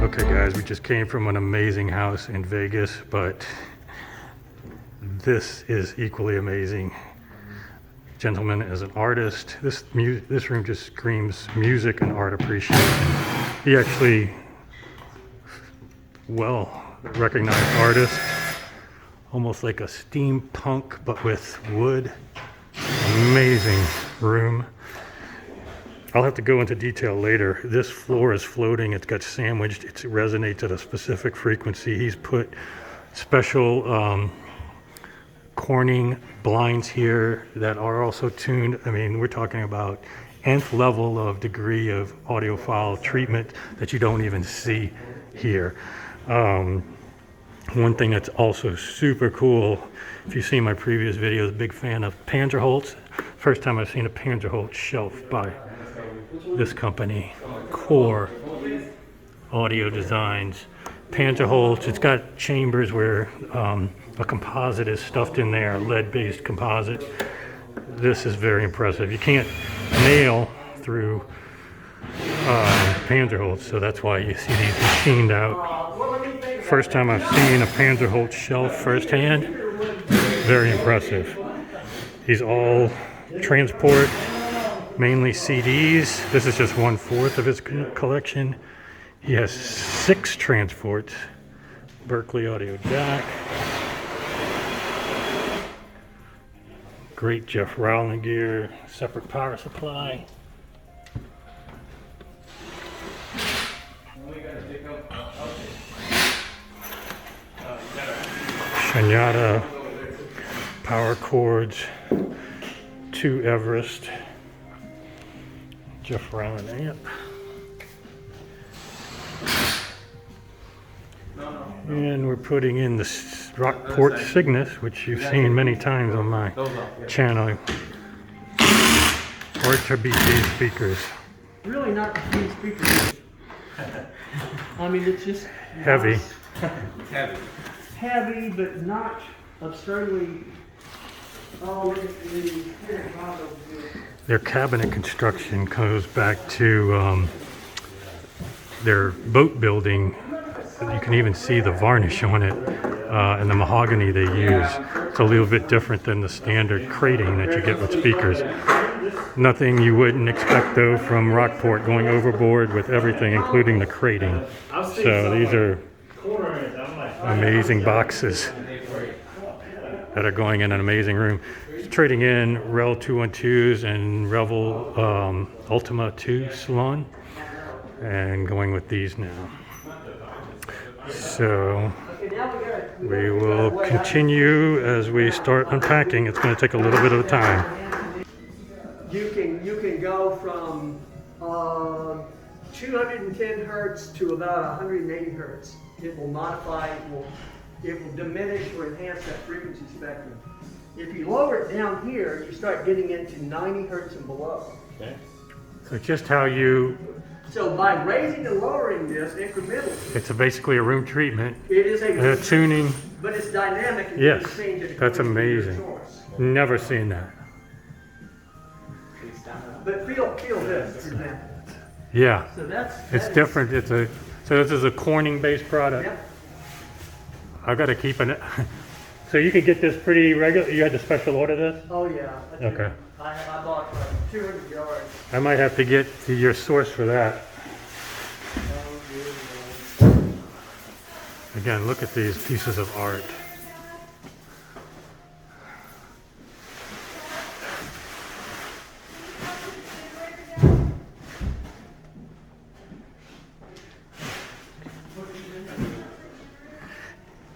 Okay guys, we just came from an amazing house in Vegas, but this is equally amazing. Gentleman is an artist. This room just screams music and art appreciation. He actually, well recognized artist, almost like a steampunk but with wood. Amazing room. I'll have to go into detail later. This floor is floating, it's got sandwiched, it resonates at a specific frequency. He's put special corning blinds here that are also tuned. I mean, we're talking about nth level of degree of audiophile treatment that you don't even see here. One thing that's also super cool, if you've seen my previous videos, big fan of panzerholz. First time I've seen a panzerholz shelf by this company, Core Audio Designs. Panzerholz, it's got chambers where a composite is stuffed in there, a lead-based composite. This is very impressive. You can't nail through panzerholz, so that's why you see these machined out. First time I've seen a panzerholz shelf firsthand. Very impressive. These all transport, mainly CDs. This is just 1/4 of his collection. He has 6 transports. Berkeley Audio DAC. Great Jeff Rowland gear. Separate power supply. Shanyata power cords. 2 Everest. Jeff Rowland amp. And we're putting in the Rockport Cygnus, which you've seen many times on my channel. RGB speakers. Really not the speakers. I mean, it's just heavy. Nice. Heavy, but not absurdly. Oh, their cabinet construction goes back to their boat building. You can even see the varnish on it and the mahogany they use. It's a little bit different than the standard crating that you get with speakers. Nothing you wouldn't expect though from Rockport, going overboard with everything, including the crating. So these are amazing boxes that are going in an amazing room. Trading in REL 212s and Revel Ultima 2 Salon, and going with these now. So we will continue as we start unpacking. It's going to take a little bit of time. You can go from 210 hertz to about 180 hertz. It will modify, it will diminish or enhance that frequency spectrum. If you lower it down here, you start getting into 90 hertz and below. Okay. So just how you... So by raising and lowering this incrementally... It's basically a room treatment. It is a tuning. But it's dynamic. And yes, you can change it that's amazing. Never seen that. But feel this, for example. Yeah. So it's different. So this is a Corning based product. Yep. I've got to keep an... So you can get this pretty regular. You had to special order this? Oh yeah. Okay. I bought 200 yards. I might have to get to your source for that. Again, look at these pieces of art.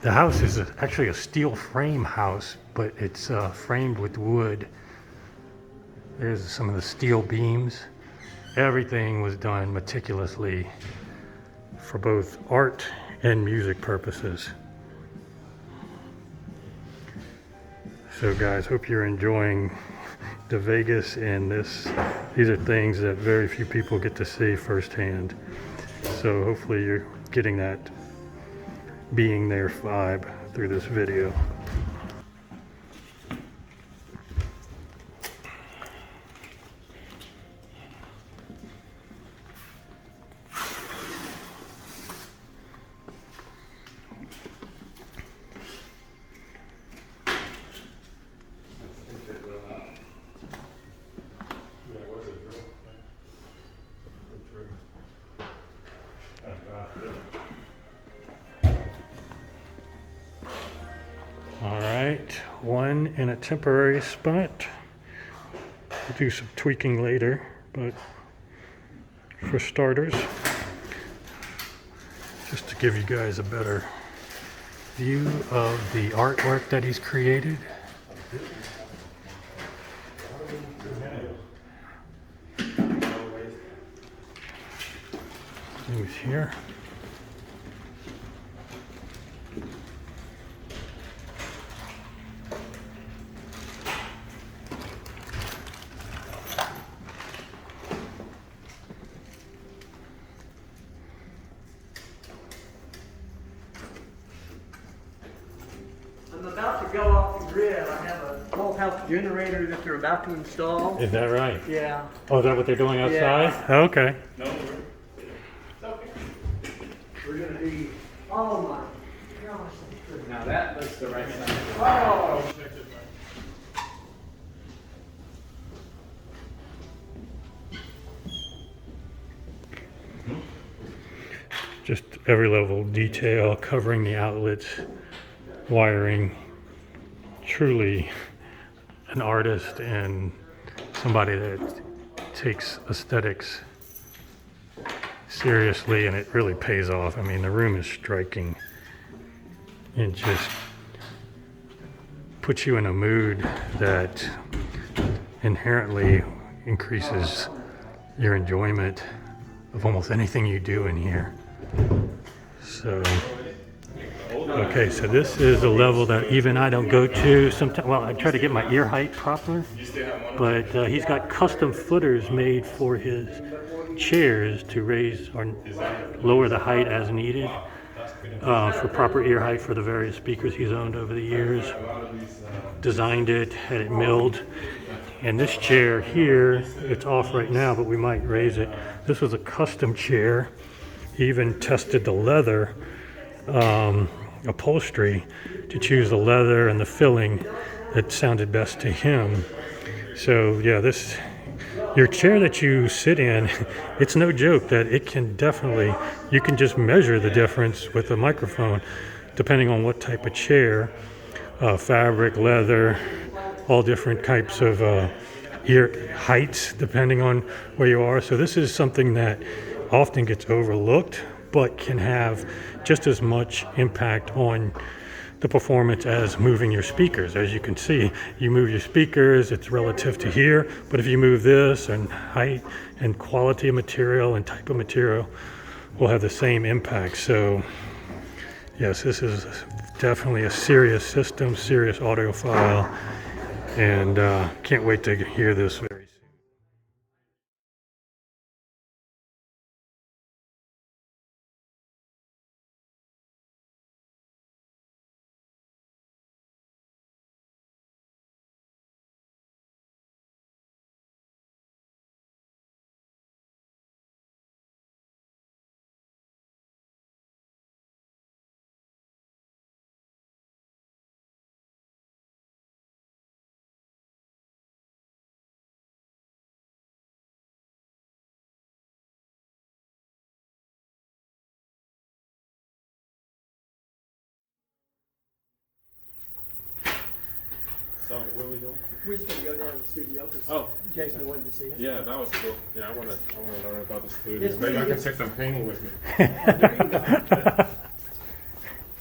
The house is actually a steel frame house, but it's framed with wood. There's some of the steel beams. Everything was done meticulously for both art and music purposes. So guys, hope you're enjoying the Vegas, and these are things that very few people get to see firsthand. So hopefully you're getting that being there vibe through this video. in a temporary spot. We'll do some tweaking later, but for starters, just to give you guys a better view of the artwork that he's created. Who's here? I'm about to go off the grid. I have a whole house generator that they're about to install. Is that right? Yeah. Oh, is that what they're doing outside? Yeah. Okay. We're going to be, oh my gosh. Now that looks the right side. Oh. Just every level of detail, covering the outlets, wiring. Truly an artist and somebody that takes aesthetics seriously, and it really pays off. I mean, the room is striking and just puts you in a mood that inherently increases your enjoyment of almost anything you do in here. So, okay, so this is a level that even I don't go to sometimes. Well, I try to get my ear height proper, but he's got custom footers made for his chairs to raise or lower the height as needed for proper ear height for the various speakers he's owned over the years. Designed it, had it milled. And this chair here, it's off right now, but we might raise it. This was a custom chair. He even tested the leather upholstery to choose the leather and the filling that sounded best to him. So yeah, your chair that you sit in, it's no joke that it can definitely, you can just measure the difference with a microphone depending on what type of chair, fabric, leather, all different types of ear heights depending on where you are. So this is something that often gets overlooked, but can have just as much impact on the performance as moving your speakers. As you can see, you move your speakers, it's relative to here, but if you move this, and height and quality of material and type of material will have the same impact. So yes, this is definitely a serious system, serious audiophile, and can't wait to hear this very soon. So what are we doing? We're just going to go down to the studio because Jason wanted to see it. Yeah, that was cool. Yeah, I wanna learn about the studio. Yes, Maybe I we- can take some painting with me. There you go.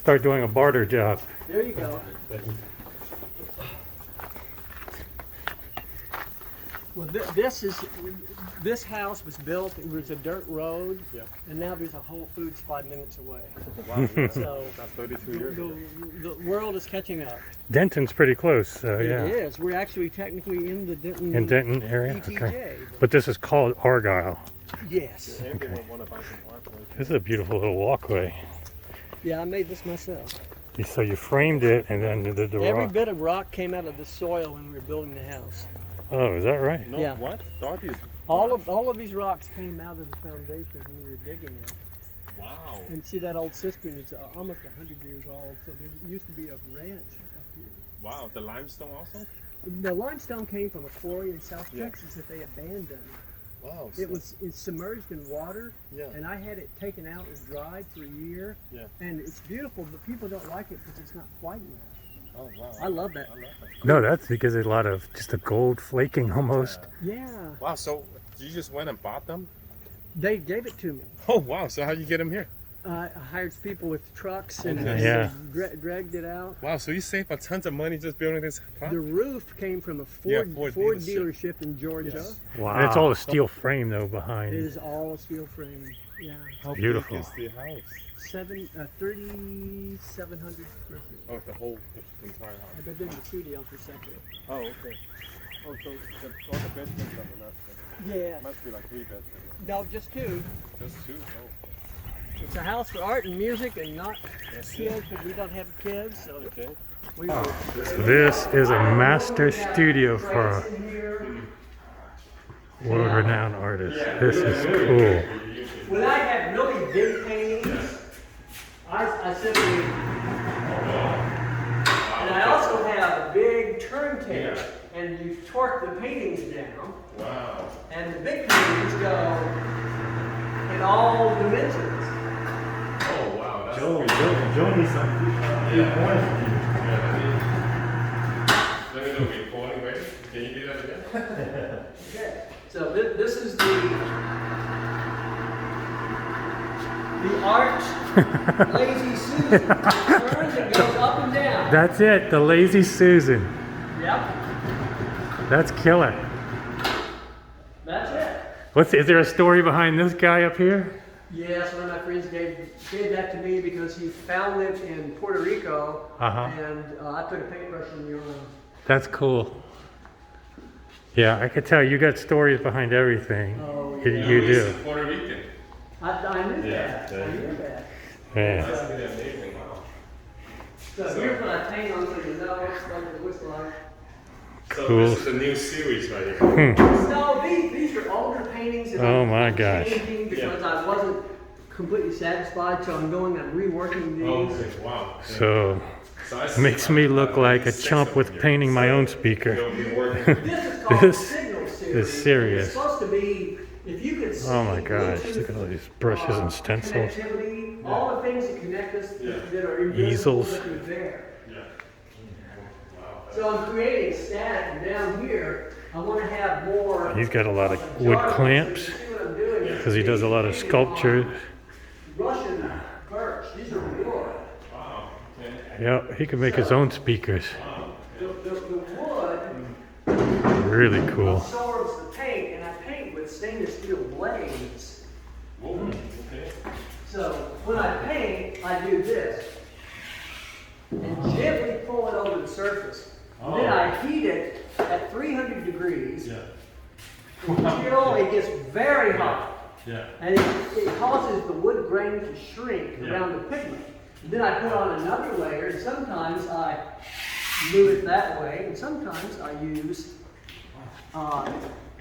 Start doing a barter job. There you go. Well, this house was built, it was a dirt road, Yeah. and now there's a Whole Foods 5 minutes away. Wow, So that's 32 years ago. the world is catching up. Denton's pretty close, so yeah. It is. We're actually technically in the Denton, In Denton area? ETJ. Okay. But this is called Argyle. Yes. Maybe we'll wanna buy some art. This is a beautiful little walkway. Yeah, I made this myself. So you framed it, and then the Every rock. bit of rock came out of the soil when we were building the house. Oh, is that right? No, Yeah. what? Dorothy's. All of these rocks came out of the foundation when we were digging it. Wow. And see that old cistern is almost 100 years old. So there used to be a ranch up here. Wow, the limestone also? The limestone came from a quarry in South Yeah. Texas that they abandoned. Wow. It's submerged in water, Yeah. and I had it taken out and dried for a year. Yeah. And it's beautiful, but people don't like it because it's not white enough. Oh wow. I love that. I love that. No, that's because there's a lot of just a gold flaking almost. Yeah, Wow. So you just went and bought them? they gave it to me. Oh wow. So how you get them here? I hired people with trucks and Okay. Yeah. dragged it out. Wow. So you saved a tons of money just building this plant? The roof came from a Yeah, Ford, Ford dealership in Georgia. Yes. Wow. And it's all a steel frame though It behind. is all steel frame. Yeah, How Beautiful. big is the house? 3,700 square feet. Oh, the entire house. But then the studios were separate. Oh, okay. Oh, so all the bedrooms are not. Yeah. Must be like 3 bedrooms. No, just two. Just 2. Oh. It's a house for art and music and not That's kids, because we don't have kids. So Okay. we This is a master studio for a world-renowned artist. This is cool. When I have really big paintings, I simply, and I also have a big turntable, and you torque the paintings down, Wow. and the big paintings go in all dimensions. Oh wow. That's Joe needs some Let me know recording ready. Can you do that again? Okay, so this is the art Lazy Susan. Turns and goes up and down. That's it, the Lazy Susan. Yep, That's killer. that's it. Is there a story behind this guy up here? Yes, one of my friends gave that to me because he found it in Puerto Rico, Uh-huh. and I put a paintbrush in the arm. That's cool. Yeah, I could tell you got stories behind everything. Oh, You do. Puerto Rican. I knew Yeah, that. I knew that. Yeah. That's really amazing. Wow. So here's what I paint on, so you know what it looks like. So Cool. this is a new series right here. No, these are older paintings. And Oh I'm my gosh. changing because I wasn't completely satisfied, so I'm going and reworking these. Okay. Wow. So, So I see makes me look like a 6 chump of with here. painting my own So speaker. you'll be working. This is called This the Signal series. is serious. It's supposed to be, if you could see Oh my gosh, Bluetooth, look at all these brushes and stencils. connectivity, all the things that connect us Yeah. that are invisible Easels. that are there. Yeah. So I'm creating static, and down here, I want to have more. He's got a lot of wood jargon, clamps so you see what I'm doing is because he does a lot of painting on sculpture. Russian birch, these are wood. Wow. Okay. Yeah, he can make his own speakers. The wood Really cool. absorbs the paint, and I paint with stainless steel blades. Whoa. Okay. So when I paint, I do this and gently pull it over the surface. Then I heat it at 300 degrees Yeah. until it gets very hot. Yeah. And it causes the wood grain to shrink Yeah. around the pigment. Then I put on another layer, and sometimes I move it that way, and sometimes I use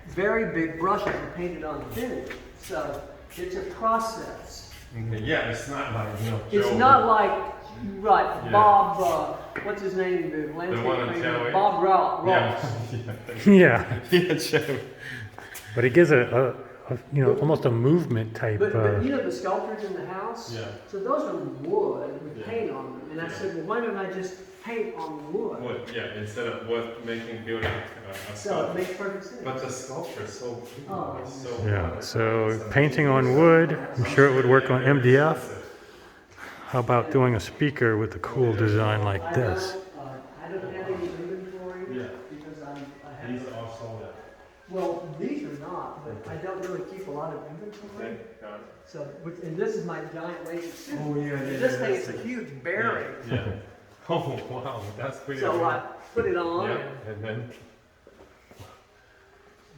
very big brushes and paint it on thin. So it's a process. Okay. Yeah. It's not like It's Joe. not like, right, Yeah. Bob, what's his name, the landscape one on painter? Channel 8? Bob Ross. Yeah. Yeah, Yeah. Joe. but he gives a almost a movement type. But you know the sculptures in the house? Yeah. So those are wood with Yeah. paint on them. And I said, well, why don't I just paint on wood? Wood. Yeah. Instead of wood making building a So it sculpture. makes perfect sense. But the sculpture is so Oh. it's so Yeah, so painting on wood, I'm sure it would work on MDF. How about doing a speaker with a cool design like this? I don't have any inventory Yeah. because I These have, are sold out. well, these are not, but I don't really keep a lot of inventory. Okay. Got it. So, and this is my giant lazy suit. Oh, yeah, yeah, This yeah, thing is that's a huge bearing. Yeah. Oh wow, that's pretty. So I put it on Yeah, and and then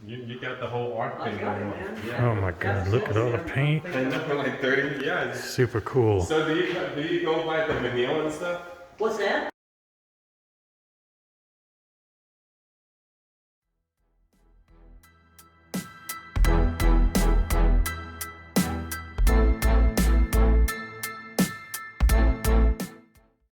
you got the whole art I thing got going it, on. man. Yeah. Oh my God, look at all the paint. And then for like 30, yeah. Super cool. So do you go by the manila and stuff? What's that?